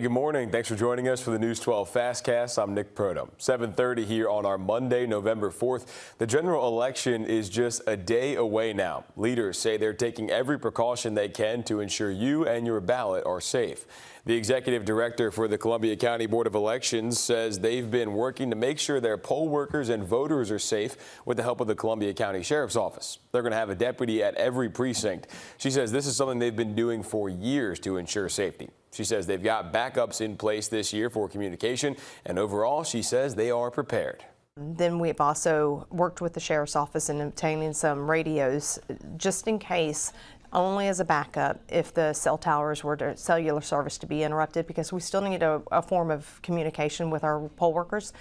Good morning. Thanks for joining us for the News 12 FastCast. I'm Nick Proto. 7:30 here on our Monday, November 4th. The general election is just a day away now. Leaders say they're taking every precaution they can to ensure you and your ballot are safe. The executive director for the Columbia County Board of Elections says they've been working to make sure their poll workers and voters are safe with the help of the Columbia County Sheriff's Office. They're going to have a deputy at every precinct. She says this is something they've been doing for years to ensure safety. She says they've got backups in place this year for communication, and overall, she says they are prepared. Then we've also worked with the Sheriff's Office in obtaining some radios just in case, only as a backup if the cell towers were to cellular service to be interrupted, because we still need a form of communication with our poll workers.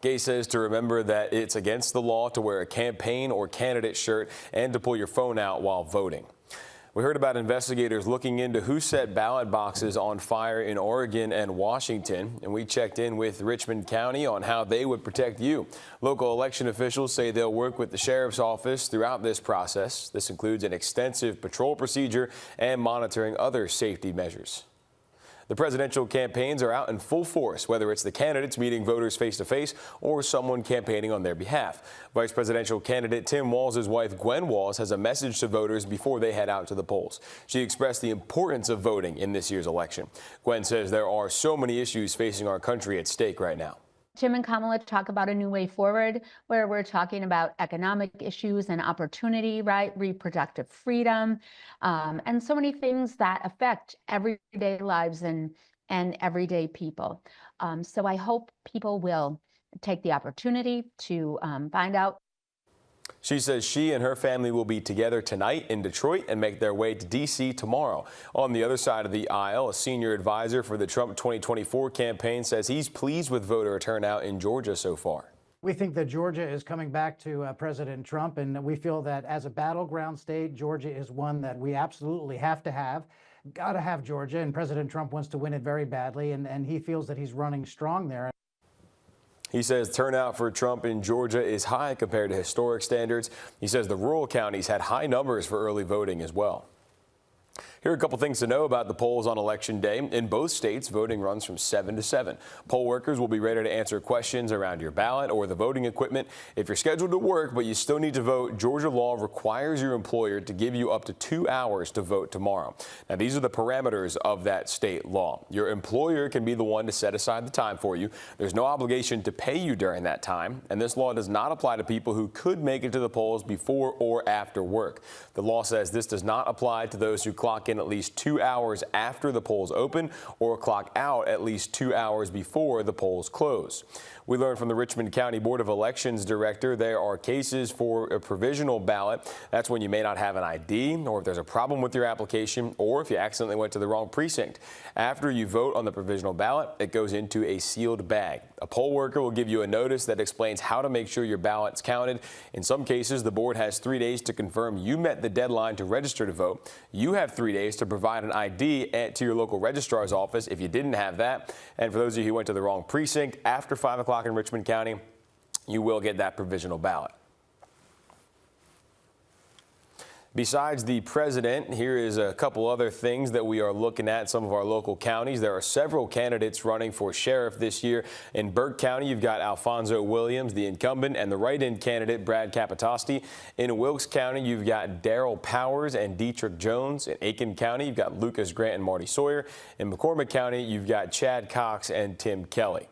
Gay says to remember that it's against the law to wear a campaign or candidate shirt and to pull your phone out while voting. We heard about investigators looking into who set ballot boxes on fire in Oregon and Washington, and we checked in with Richmond County on how they would protect you. Local election officials say they'll work with the Sheriff's Office throughout this process. This includes an extensive patrol procedure and monitoring other safety measures. The presidential campaigns are out in full force, whether it's the candidates meeting voters face-to-face or someone campaigning on their behalf. Vice presidential candidate Tim Walz's wife, Gwen Walz, has a message to voters before they head out to the polls. She expressed the importance of voting in this year's election. Gwen says there are so many issues facing our country at stake right now. Jim and Kamala talk about a new way forward, where we're talking about economic issues and opportunity, right? Reproductive freedom, and so many things that affect everyday lives and everyday people. So I hope people will take the opportunity to find out. She says she and her family will be together tonight in Detroit and make their way to D.C. tomorrow. On the other side of the aisle, a senior advisor for the Trump 2024 campaign says he's pleased with voter turnout in Georgia so far. We think that Georgia is coming back to President Trump, and we feel that as a battleground state, Georgia is one that we absolutely have to have. Got to have Georgia, and President Trump wants to win it very badly, and he feels that he's running strong there. He says turnout for Trump in Georgia is high compared to historic standards. He says the rural counties had high numbers for early voting as well. Here are a couple things to know about the polls on Election Day. In both states, voting runs from 7 to 7. Poll workers will be ready to answer questions around your ballot or the voting equipment. If you're scheduled to work but you still need to vote, Georgia law requires your employer to give you up to 2 hours to vote tomorrow. Now, these are the parameters of that state law. Your employer can be the one to set aside the time for you. There's no obligation to pay you during that time, and this law does not apply to people who could make it to the polls before or after work. The law says this does not apply to those who clock in at least 2 hours after the polls open or clock out at least 2 hours before the polls close. We learned from the Richmond County Board of Elections director there are cases for a provisional ballot. That's when you may not have an ID, or if there's a problem with your application, or if you accidentally went to the wrong precinct. After you vote on the provisional ballot, it goes into a sealed bag. A poll worker will give you a notice that explains how to make sure your ballot's counted. In some cases, the board has 3 days to confirm you met the deadline to register to vote. You have 3 days to provide an ID to your local registrar's office if you didn't have that. And for those of you who went to the wrong precinct, after 5 o'clock in Richmond County, you will get that provisional ballot. Besides the president, here is a couple other things that we are looking at in some of our local counties. There are several candidates running for sheriff this year. In Burke County, you've got Alfonso Williams, the incumbent, and the write-in candidate, Brad Capitosti. In Wilkes County, you've got Daryl Powers and Dietrich Jones. In Aiken County, you've got Lucas Grant and Marty Sawyer. In McCormick County, you've got Chad Cox and Tim Kelly.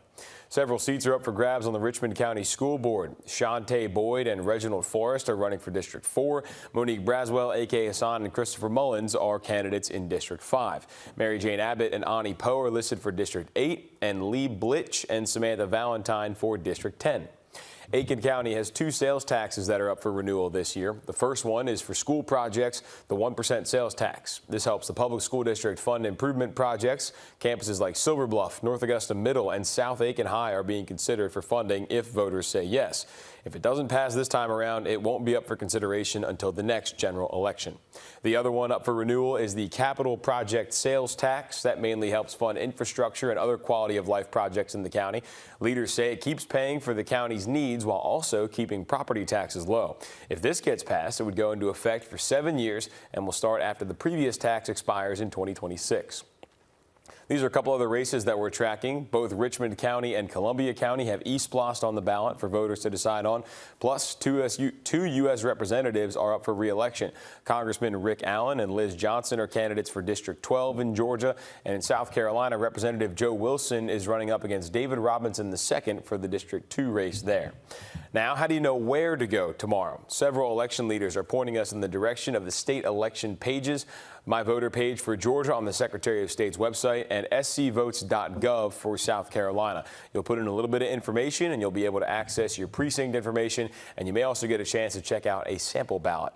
Several seats are up for grabs on the Richmond County School Board. Shantae Boyd and Reginald Forrest are running for District 4. Monique Braswell, A.K. Hassan, and Christopher Mullins are candidates in District 5. Mary Jane Abbott and Ani Poe are listed for District 8, and Lee Blitch and Samantha Valentine for District 10. Aiken County has 2 sales taxes that are up for renewal this year. The first one is for school projects, the 1% sales tax. This helps the public school district fund improvement projects. Campuses like Silver Bluff, North Augusta Middle, and South Aiken High are being considered for funding if voters say yes. If it doesn't pass this time around, it won't be up for consideration until the next general election. The other one up for renewal is the capital project sales tax. That mainly helps fund infrastructure and other quality of life projects in the county. Leaders say it keeps paying for the county's needs while also keeping property taxes low. If this gets passed, it would go into effect for 7 years and will start after the previous tax expires in 2026. These are a couple other races that we're tracking. Both Richmond County and Columbia County have East Blost on the ballot for voters to decide on. Plus, two U.S. representatives are up for re-election. Congressman Rick Allen and Liz Johnson are candidates for District 12 in Georgia. And in South Carolina, Representative Joe Wilson is running up against David Robinson II for the District 2 race there. Now, how do you know where to go tomorrow? Several election leaders are pointing us in the direction of the state election pages. My Voter page for Georgia on the Secretary of State's website, and scvotes.gov for South Carolina. You'll put in a little bit of information and you'll be able to access your precinct information, and you may also get a chance to check out a sample ballot.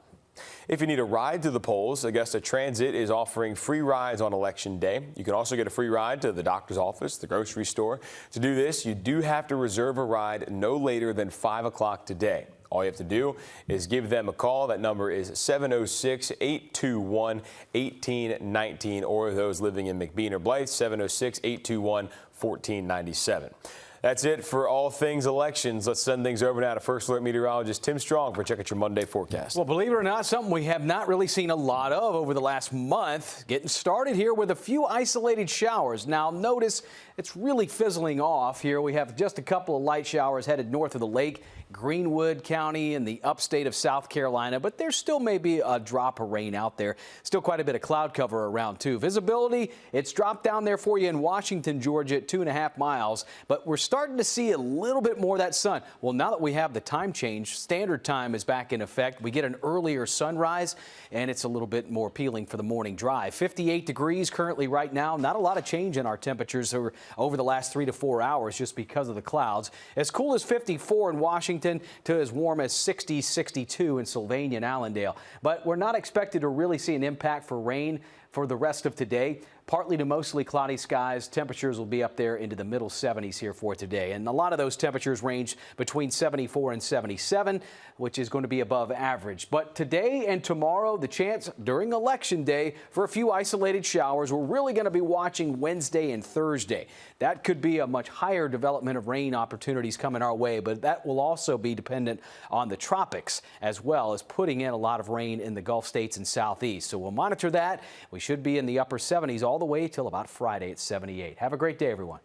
If you need a ride to the polls, Augusta Transit is offering free rides on Election Day. You can also get a free ride to the doctor's office, the grocery store. To do this, you do have to reserve a ride no later than 5 o'clock today. All you have to do is give them a call. That number is 706-821-1819, or those living in McBean or Blythe, 706-821-1497. That's it for all things elections. Let's send things over now to First Alert meteorologist Tim Strong for a check at your Monday forecast. Well, believe it or not, something we have not really seen a lot of over the last month. Getting started here with a few isolated showers. Now, notice it's really fizzling off here. We have just a couple of light showers headed north of the lake, Greenwood County and the upstate of South Carolina, but there still may be a drop of rain out there. Still quite a bit of cloud cover around, too. Visibility, it's dropped down there for you in Washington, Georgia at 2.5 miles, but we're starting to see a little bit more of that sun. Well, now that we have the time change, standard time is back in effect. We get an earlier sunrise, and it's a little bit more appealing for the morning drive. 58 degrees currently right now. Not a lot of change in our temperatures over the last 3 to 4 hours just because of the clouds. As cool as 54 in Washington to as warm as 60, 62 in Sylvania and Allendale. But we're not expected to really see an impact for rain for the rest of today. Partly to mostly cloudy skies. Temperatures will be up there into the middle 70s here for today. And a lot of those temperatures range between 74 and 77, which is going to be above average. But today and tomorrow, the chance during Election Day for a few isolated showers. We're really going to be watching Wednesday and Thursday. That could be a much higher development of rain opportunities coming our way, but that will also be dependent on the tropics as well as putting in a lot of rain in the Gulf states and southeast. So we'll monitor that. We should be in the upper 70s all the way till about Friday at 78. Have a great day, everyone.